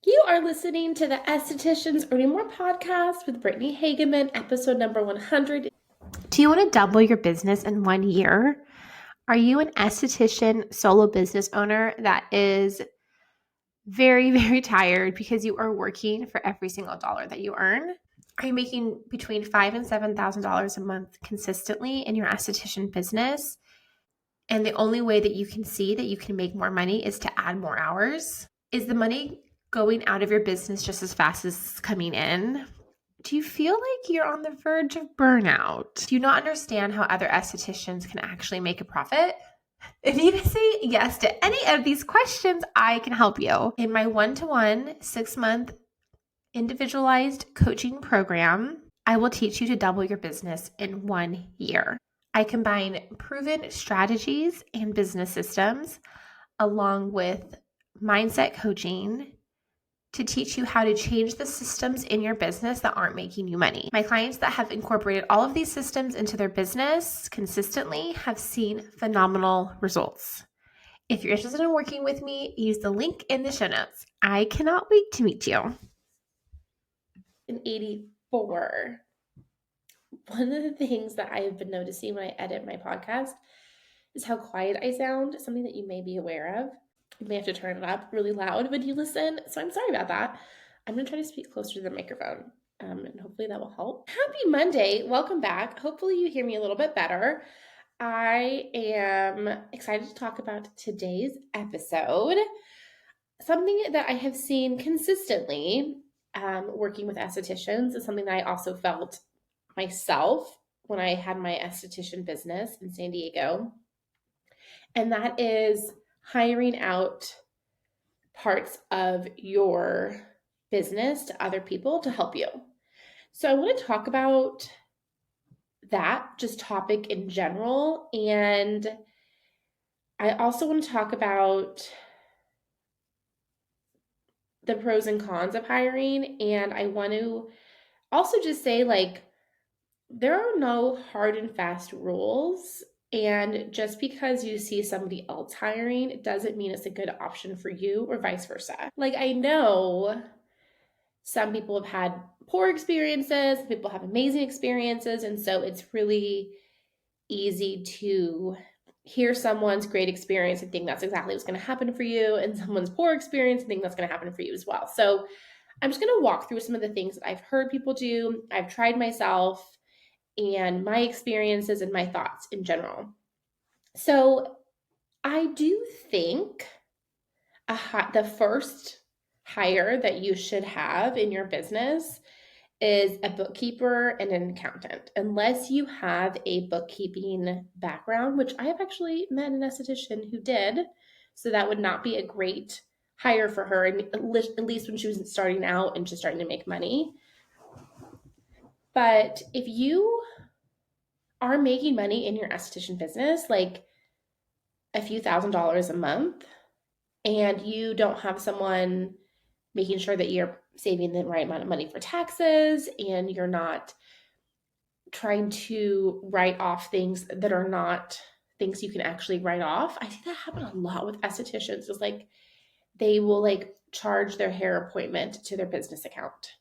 You are listening to the Estheticians Earning More podcast with Brittany Hageman, episode number 100. Do you want to double your business in 1 year? Are you an esthetician solo business owner that is very, very tired because you are working for every single dollar that you earn? Are you making between $5,000 and $7,000 a month consistently in your esthetician business? And the only way that you can see that you can make more money is to add more hours? Is the money going out of your business just as fast as it's coming in? Do you feel like you're on the verge of burnout? Do you not understand how other estheticians can actually make a profit? If you say yes to any of these questions, I can help you. In my one-to-one 6-month individualized coaching program, I will teach you to double your business in 1 year. I combine proven strategies and business systems along with mindset coaching to teach you how to change the systems in your business that aren't making you money. My clients that have incorporated all of these systems into their business consistently have seen phenomenal results. If you're interested in working with me, use the link in the show notes. I cannot wait to meet you. In 84, one of the things that I have been noticing when I edit my podcast is how quiet I sound, something that you may be aware of. You may have to turn it up really loud when you listen, so I'm sorry about that. I'm going to try to speak closer to the microphone, and hopefully that will help. Happy Monday. Welcome back. Hopefully you hear me a little bit better. I am excited to talk about today's episode. Something that I have seen consistently working with estheticians is something that I also felt myself when I had my esthetician business in San Diego. And that is hiring out parts of your business to other people to help you. So I want to talk about that just topic in general. And I also want to talk about the pros and cons of hiring. And I want to also just say, there are no hard and fast rules. And just because you see somebody else hiring, it doesn't mean it's a good option for you or vice versa. I know some people have had poor experiences, some people have amazing experiences. And so it's really easy to hear someone's great experience and think that's exactly what's going to happen for you, and someone's poor experience and think that's going to happen for you as well. So I'm just going to walk through some of the things that I've heard people do, I've tried myself, and my experiences and my thoughts in general. So I do think the first hire that you should have in your business is a bookkeeper and an accountant, unless you have a bookkeeping background, which I have actually met an esthetician who did. So that would not be a great hire for her, at least when she was starting out and just starting to make money. But if you are making money in your esthetician business, like a few $1,000s a month, and you don't have someone making sure that you're saving the right amount of money for taxes, and you're not trying to write off things that are not things you can actually write off. I think that happened a lot with estheticians. Is they will charge their hair appointment to their business account.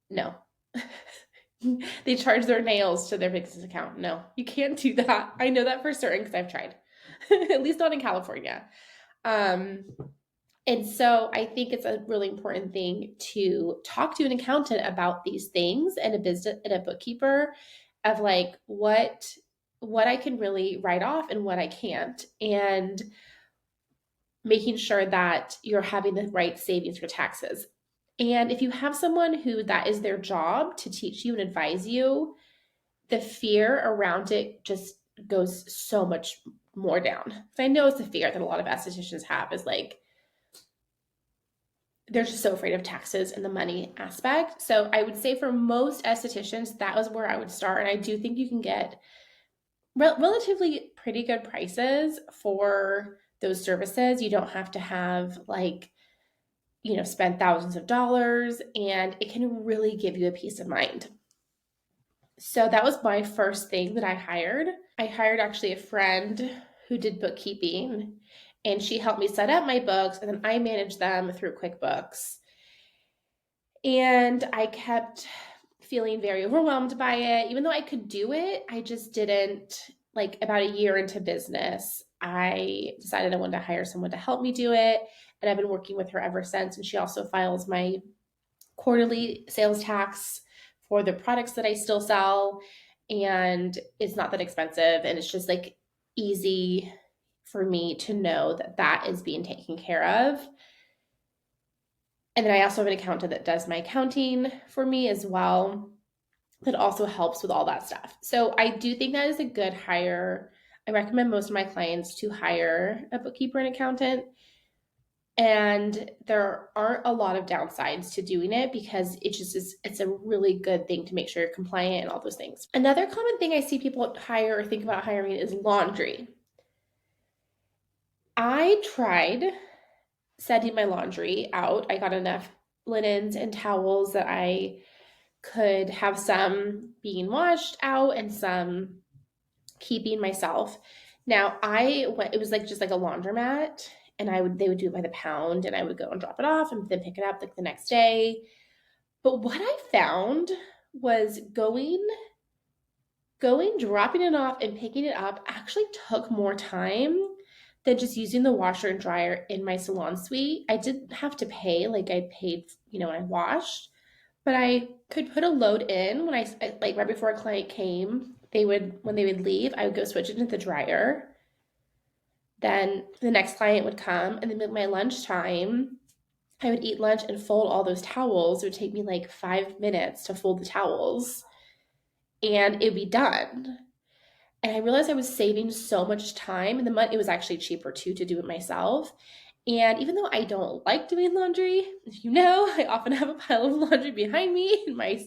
No. They charge their nails to their business account. No, you can't do that. I know that for certain because I've tried. At least not in California. And so I think it's a really important thing to talk to an accountant about these things, and a business and a bookkeeper of what I can really write off and what I can't, and making sure that you're having the right savings for taxes. And if you have someone who that is their job to teach you and advise you, the fear around it just goes so much more down. So I know it's a fear that a lot of estheticians have, is they're just so afraid of taxes and the money aspect. So I would say for most estheticians, that was where I would start. And I do think you can get relatively pretty good prices for those services. You don't have to have spend thousands of dollars, and it can really give you a peace of mind. So that was my first thing that I hired. I hired actually a friend who did bookkeeping, And she helped me set up my books, and then I managed them through QuickBooks. And I kept feeling very overwhelmed by it. Even though I could do it, I just didn't. Like about a year into business, I decided I wanted to hire someone to help me do it. And I've been working with her ever since. And she also files my quarterly sales tax for the products that I still sell. And it's not that expensive. And it's just like easy for me to know that that is being taken care of. And then I also have an accountant that does my accounting for me as well. That also helps with all that stuff. So I do think that is a good hire. I recommend most of my clients to hire a bookkeeper and accountant. And there aren't a lot of downsides to doing it because it just is, it's a really good thing to make sure you're compliant and all those things. Another common thing I see people hire or think about hiring is laundry. I tried sending my laundry out. I got enough linens and towels that I could have some being washed out and some keeping myself. Now it was like just like a laundromat, and they would do it by the pound, and I would go and drop it off and then pick it up like the next day. But what I found was dropping it off and picking it up actually took more time than just using the washer and dryer in my salon suite. I didn't have to pay, like I paid, when I washed, but I could put a load in when I like right before a client came. When they would leave, I would go switch it into the dryer. Then the next client would come, and then at my lunchtime, I would eat lunch and fold all those towels. It would take me like 5 minutes to fold the towels, and it'd be done. And I realized I was saving so much time, and it was actually cheaper too to do it myself. And even though I don't like doing laundry, I often have a pile of laundry behind me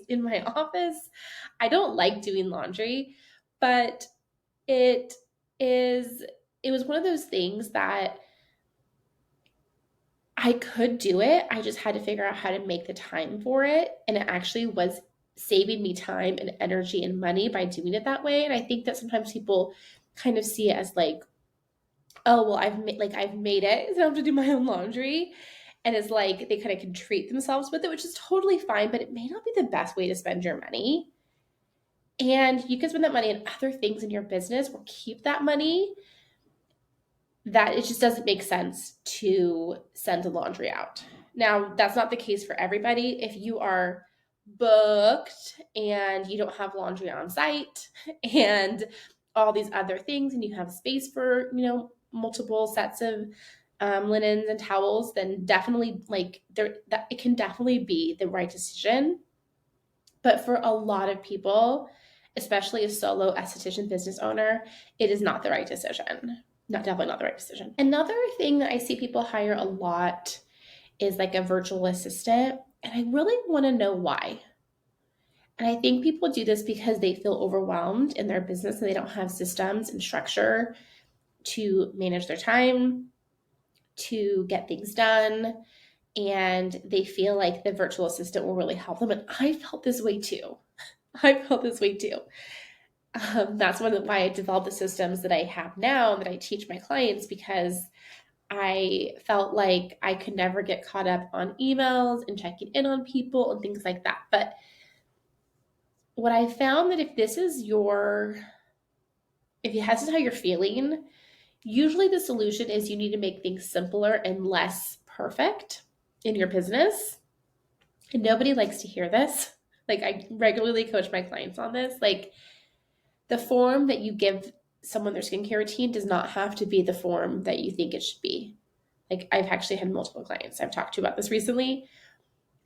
in my office. I don't like doing laundry, but it was one of those things that I could do it. I just had to figure out how to make the time for it, and it actually was saving me time and energy and money by doing it that way. And I think that sometimes people kind of see it as like, oh, well, I've made it, so I don't have to do my own laundry. And it's like they kind of can treat themselves with it, which is totally fine, but it may not be the best way to spend your money. And you can spend that money on other things in your business or keep that money. That it just doesn't make sense to send the laundry out. Now, that's not the case for everybody. If you are booked and you don't have laundry on site and all these other things, and you have space for, multiple sets of linens and towels, then definitely that it can definitely be the right decision. But for a lot of people, especially a solo esthetician business owner, it is not the right decision. Definitely not the right decision. Another thing that I see people hire a lot is like a virtual assistant, and I really want to know why. And I think people do this because they feel overwhelmed in their business and they don't have systems and structure to manage their time, to get things done, and they feel like the virtual assistant will really help them. And I felt this way too. That's why I developed the systems that I have now and that I teach my clients, because I felt like I could never get caught up on emails and checking in on people and things like that. But what I found that if this is how you're feeling, usually the solution is you need to make things simpler and less perfect in your business. And nobody likes to hear this. Like, I regularly coach my clients on this. Like, the form that you give someone their skincare routine does not have to be the form that you think it should be. Like, I've actually had multiple clients I've talked to about this recently.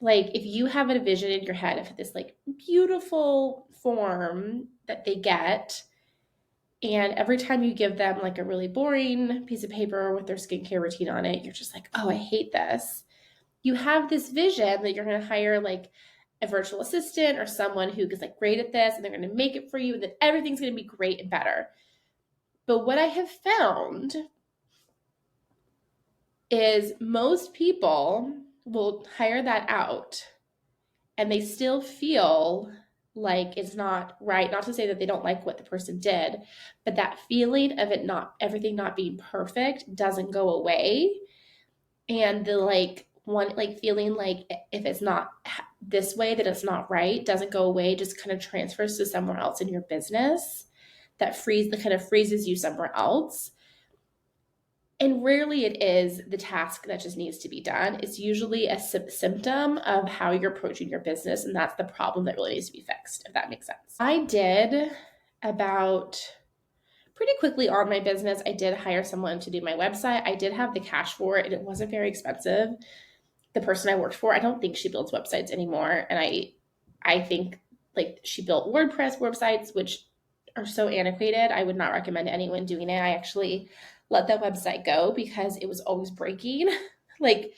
Like, if you have a vision in your head of this like beautiful form that they get, and every time you give them like a really boring piece of paper with their skincare routine on it, you're just like, oh, I hate this. You have this vision that you're going to hire like a virtual assistant or someone who is like great at this, and they're going to make it for you, and then everything's going to be great and better. But what I have found is most people will hire that out and they still feel like it's not right. Not to say that they don't like what the person did, but that feeling of it not everything not being perfect doesn't go away. And the like one like feeling like if it's not this way that it's not right doesn't go away, just kind of transfers to somewhere else in your business that kind of freezes you somewhere else. And rarely it is the task that just needs to be done. It's usually a symptom of how you're approaching your business. And that's the problem that really needs to be fixed, if that makes sense. I did about pretty quickly on my business. I did hire someone to do my website. I did have the cash for it, and it wasn't very expensive. The person I worked for, I don't think she builds websites anymore. And I think like she built WordPress websites, which are so antiquated. I would not recommend anyone doing it. I actually let that website go because it was always breaking. Like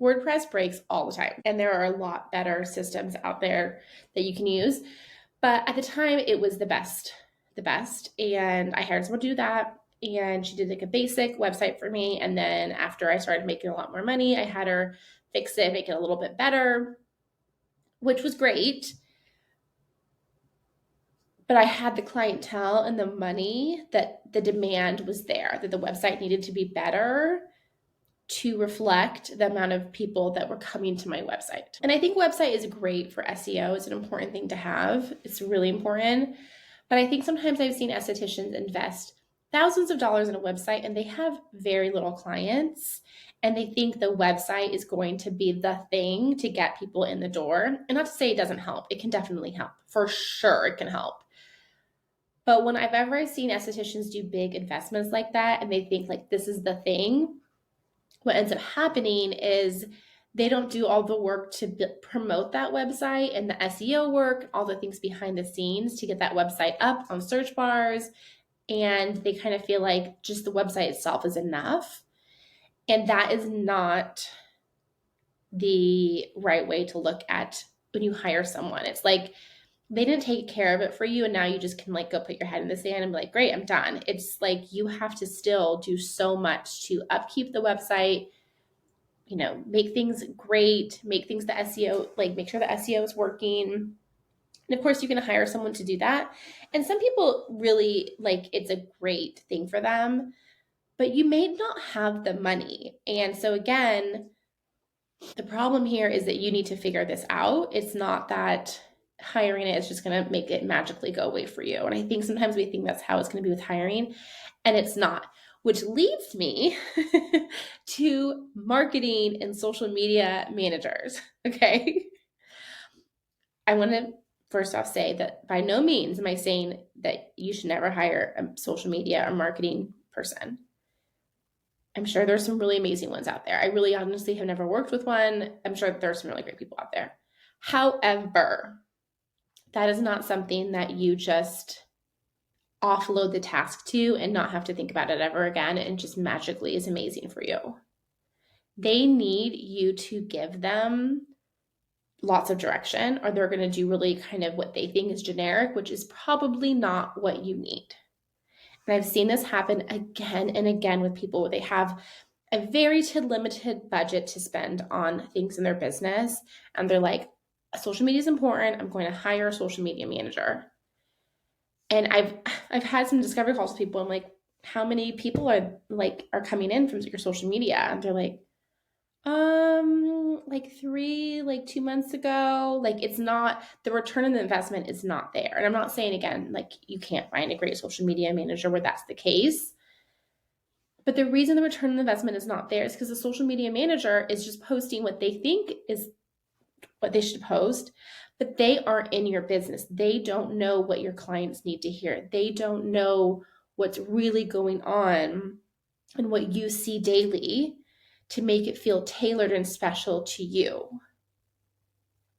WordPress breaks all the time. And there are a lot better systems out there that you can use. But at the time it was the best. And I hired someone to do that. And she did like a basic website for me. And then after I started making a lot more money, I had her fix it, make it a little bit better, which was great. But I had the clientele and the money that the demand was there, that the website needed to be better to reflect the amount of people that were coming to my website. And I think website is great for SEO. It's an important thing to have. It's really important. But I think sometimes I've seen estheticians invest thousands of dollars in a website and they have very little clients and they think the website is going to be the thing to get people in the door. And not to say it doesn't help. It can definitely help. For sure it can help. But when I've ever seen estheticians do big investments like that and they think like this is the thing, what ends up happening is they don't do all the work to promote that website and the SEO work, all the things behind the scenes to get that website up on search bars. And they kind of feel like just the website itself is enough. And that is not the right way to look at when you hire someone. It's like they didn't take care of it for you and now you just can like go put your head in the sand and be like, great, I'm done. It's like you have to still do so much to upkeep the website, you know, make things great, make things the SEO, like make sure the SEO is working. And of course you can hire someone to do that. And some people really like it's a great thing for them, but you may not have the money. And so again, the problem here is that you need to figure this out. It's not that hiring it is just going to make it magically go away for you. And I think sometimes we think that's how it's going to be with hiring, and it's not, which leads me to marketing and social media managers. Okay. I want to first off say that by no means am I saying that you should never hire a social media or marketing person. I'm sure there's some really amazing ones out there. I really honestly have never worked with one. I'm sure there are some really great people out there. However, that is not something that you just offload the task to and not have to think about it ever again and just magically is amazing for you. They need you to give them lots of direction or they're going to do really kind of what they think is generic, which is probably not what you need. And I've seen this happen again and again with people where they have a very limited budget to spend on things in their business. And they're like, social media is important. I'm going to hire a social media manager. And I've had some discovery calls with people. I'm like, how many people are coming in from your social media? And they're like 3, like 2 months ago. Like it's not, the return on the investment is not there. And I'm not saying again, like you can't find a great social media manager where that's the case. But the reason the return on investment is not there is because the social media manager is just posting what they think is what they should post, but they aren't in your business. They don't know what your clients need to hear. They don't know what's really going on and what you see daily to make it feel tailored and special to you.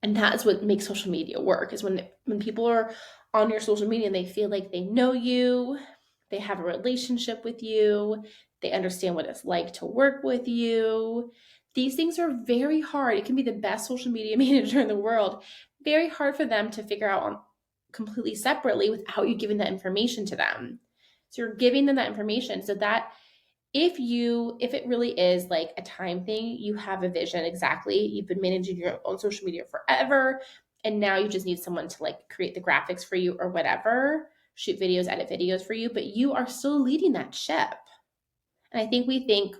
And that's what makes social media work, is when people are on your social media and they feel like they know you, they have a relationship with you, they understand what it's like to work with you. These things are very hard. It can be the best social media manager in the world. Very hard for them to figure out on completely separately without you giving that information to them. So you're giving them that information so that if it really is like a time thing, you have a vision exactly. You've been managing your own social media forever. and now you just need someone to like create the graphics for you or whatever, shoot videos, edit videos for you, but you are still leading that ship. And I think we think,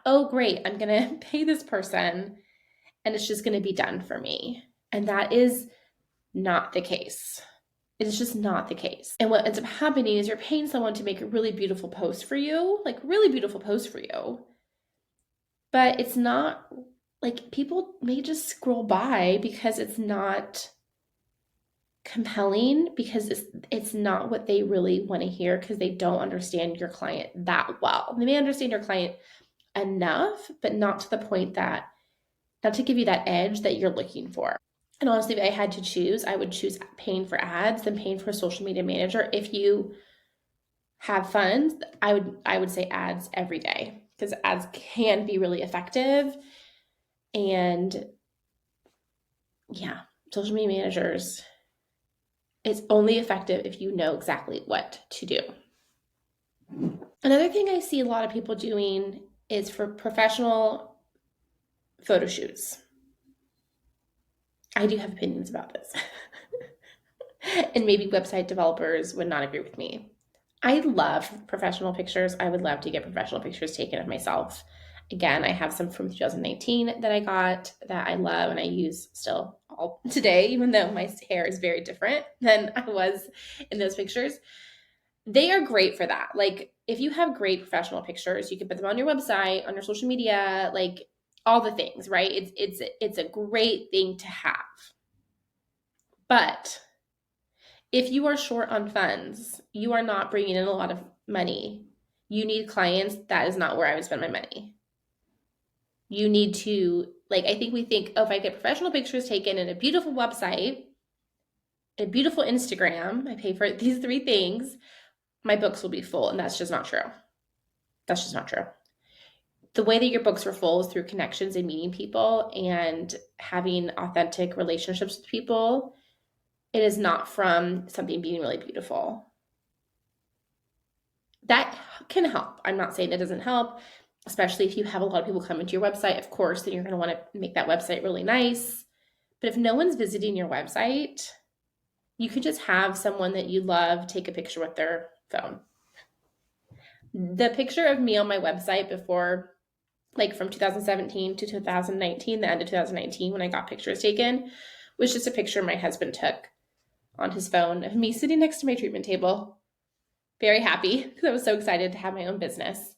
oh, great, I'm going to pay this person and it's just going to be done for me. And that is not the case. It's just not the case. And what ends up happening is you're paying someone to make a really beautiful post for you, like really beautiful post for you. But it's not like people may just scroll by because it's not compelling, because it's not what they really want to hear, because they don't understand your client that well. They may understand your client enough, but not to the point that, not to give you that edge that you're looking for. And honestly, if I had to choose, I would choose paying for ads than paying for a social media manager. If you have funds, I would say ads every day, because ads can be really effective. And yeah, social media managers, it's only effective if you know exactly what to do. Another thing I see a lot of people doing is for professional photo shoots. I do have opinions about this. And maybe website developers would not agree with me. I love professional pictures. I would love to get professional pictures taken of myself. Again, I have some from 2019 that I got that I love and I use still all today, even though my hair is very different than I was in those pictures. They are great for that. Like, if you have great professional pictures, you can put them on your website, on your social media, like all the things, right? It's a great thing to have. But if you are short on funds, you are not bringing in a lot of money, you need clients, that is not where I would spend my money. You need to, like, I think we think, oh, if I get professional pictures taken and a beautiful website, a beautiful Instagram, I pay for these 3 things, my books will be full. And that's just not true. That's just not true. The way that your books are full is through connections and meeting people and having authentic relationships with people. It is not from something being really beautiful. That can help. I'm not saying it doesn't help, especially if you have a lot of people come into your website. Of course, then you're going to want to make that website really nice. But if no one's visiting your website, you could just have someone that you love take a picture with their phone. The picture of me on my website before, like from 2017 to 2019, the end of 2019, when I got pictures taken, was just a picture my husband took on his phone of me sitting next to my treatment table, very happy because I was so excited to have my own business.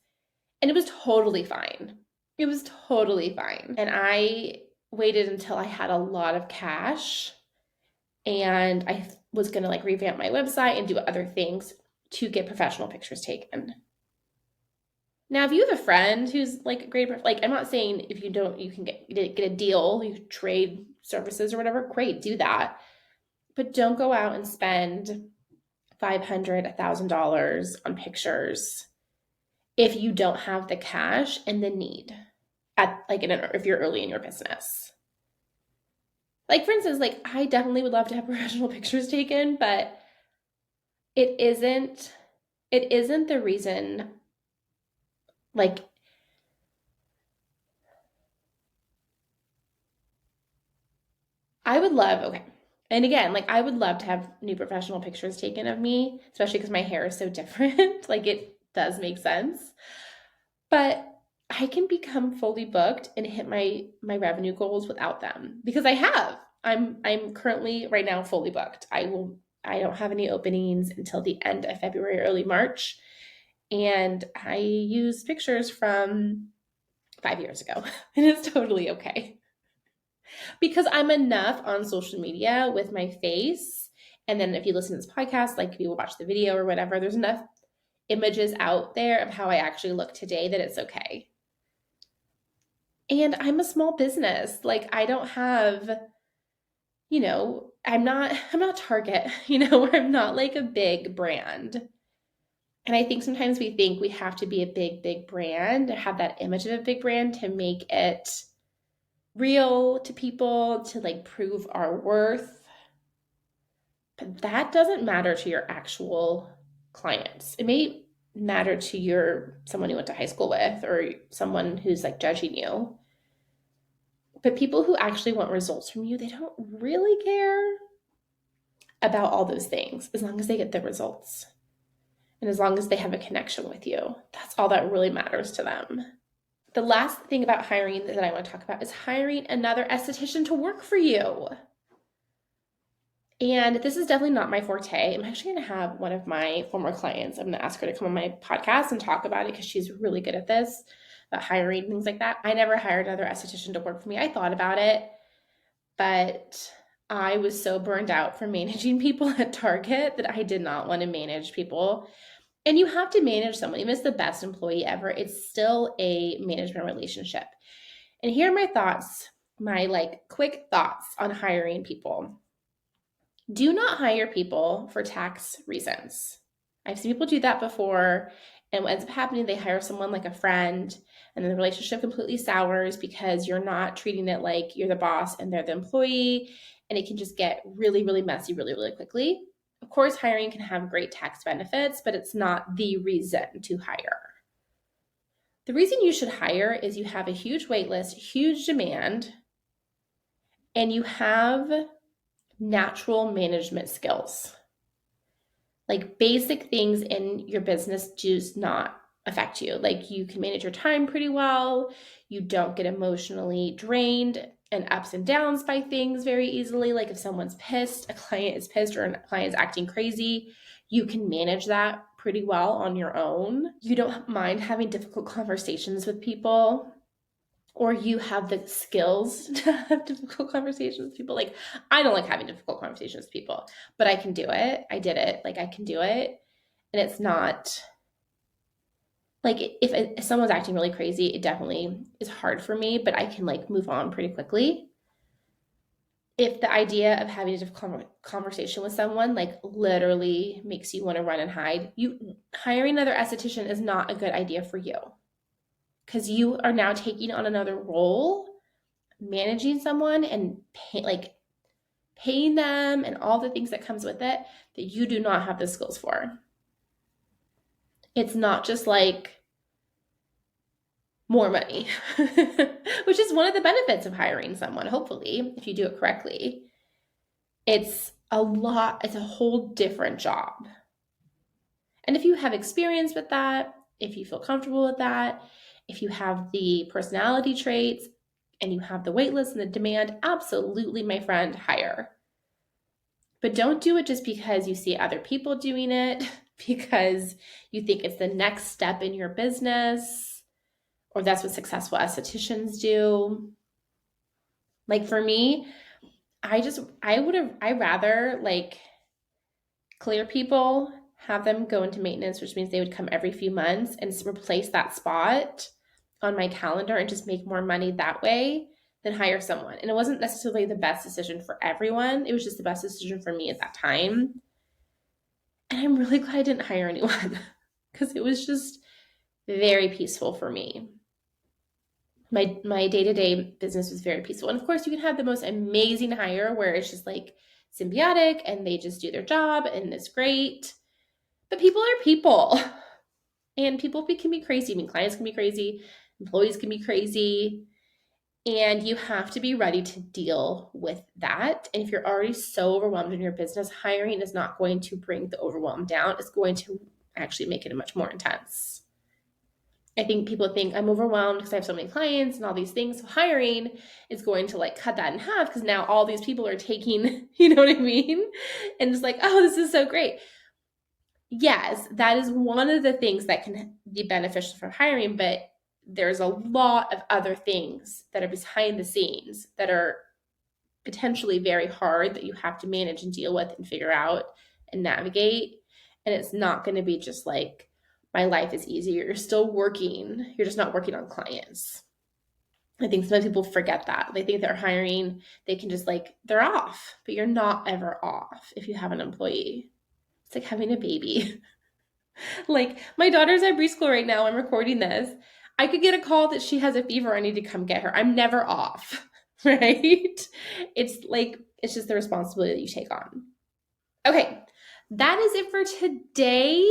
And it was totally fine. It was totally fine. And I waited until I had a lot of cash and I was going to like revamp my website and do other things to get professional pictures taken. Now, if you have a friend who's like great, like I'm not saying if you don't, you can get a deal, you trade services or whatever, great, do that. But don't go out and spend $500, $1,000 on pictures if you don't have the cash and the need if you're early in your business. Like, for instance, like I definitely would love to have professional pictures taken, but it isn't the reason. Like, I would love, okay. And again, like I would love to have new professional pictures taken of me, especially because my hair is so different. Like, it does make sense. But I can become fully booked and hit my revenue goals without them, because I have. I'm currently right now fully booked. I don't have any openings until the end of February, early March. And I use pictures from 5 years ago, and it's totally okay. Because I'm enough on social media with my face. And then if you listen to this podcast, like if you watch the video or whatever, there's enough images out there of how I actually look today that it's okay. And I'm a small business. Like, I don't have, I'm not Target, or I'm not like a big brand. And I think sometimes we think we have to be a big, big brand, to have that image of a big brand to make it real to people, to like prove our worth. But that doesn't matter to your actual clients. It may matter to someone you went to high school with or someone who's like judging you. But people who actually want results from you, they don't really care about all those things as long as they get the results. And as long as they have a connection with you, that's all that really matters to them. The last thing about hiring that I want to talk about is hiring another esthetician to work for you. And this is definitely not my forte. I'm actually going to have one of my former clients, I'm going to ask her to come on my podcast and talk about it because she's really good at this, about hiring, things like that. I never hired another esthetician to work for me. I thought about it, but I was so burned out from managing people at Target that I did not want to manage people. And you have to manage someone. Even if it's the best employee ever, it's still a management relationship. And here are my thoughts, my quick thoughts on hiring people. Do not hire people for tax reasons. I've seen people do that before, and what ends up happening, they hire someone like a friend, and then the relationship completely sours because you're not treating it like you're the boss and they're the employee, and it can just get really, really messy really, really quickly. Of course, hiring can have great tax benefits, but it's not the reason to hire. The reason you should hire is you have a huge wait list, huge demand, and you have natural management skills. Like basic things in your business does not affect you. Like you can manage your time pretty well. You don't get emotionally drained and ups and downs by things very easily. Like if someone's pissed, a client is pissed, or a client is acting crazy, you can manage that pretty well on your own. You don't mind having difficult conversations with people, or you have the skills to have difficult conversations with people. Like, I don't like having difficult conversations with people, but I can do it. I did it. Like, I can do it. And it's not like if someone's acting really crazy, it definitely is hard for me, but I can like move on pretty quickly. If the idea of having a difficult conversation with someone like literally makes you want to run and hide, hiring another esthetician is not a good idea for you. Because you are now taking on another role, managing someone and paying them and all the things that comes with it that you do not have the skills for. It's not just like more money, which is one of the benefits of hiring someone, hopefully, if you do it correctly. It's a whole different job. And if you have experience with that, if you feel comfortable with that, if you have the personality traits and you have the wait list and the demand, absolutely, my friend, hire. But don't do it just because you see other people doing it, because you think it's the next step in your business, or that's what successful estheticians do. Like for me, I'd rather like clear people, have them go into maintenance, which means they would come every few months, and replace that spot on my calendar and just make more money that way than hire someone. And it wasn't necessarily the best decision for everyone. It was just the best decision for me at that time. And I'm really glad I didn't hire anyone because it was just very peaceful for me. My day-to-day business was very peaceful. And of course, you can have the most amazing hire where it's just like symbiotic and they just do their job and it's great. But people are people. And people can be crazy. I mean, clients can be crazy. Employees can be crazy. And you have to be ready to deal with that. And if you're already so overwhelmed in your business, hiring is not going to bring the overwhelm down. It's going to actually make it much more intense. I think people think I'm overwhelmed because I have so many clients and all these things. So hiring is going to like cut that in half because now all these people are taking, you know what I mean? And it's like, oh, this is so great. Yes, that is one of the things that can be beneficial for hiring, but there's a lot of other things that are behind the scenes that are potentially very hard that you have to manage and deal with and figure out and navigate. And it's not going to be just like, my life is easy. You're still working. You're just not working on clients. I think some people forget that. They think they're hiring, they can just like, they're off, but you're not ever off if you have an employee. It's like having a baby. Like my daughter's at preschool right now. I'm recording this. I could get a call that she has a fever. I need to come get her. I'm never off, right? It's just the responsibility that you take on. Okay, that is it for today.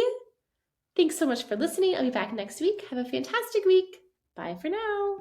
Thanks so much for listening. I'll be back next week. Have a fantastic week. Bye for now.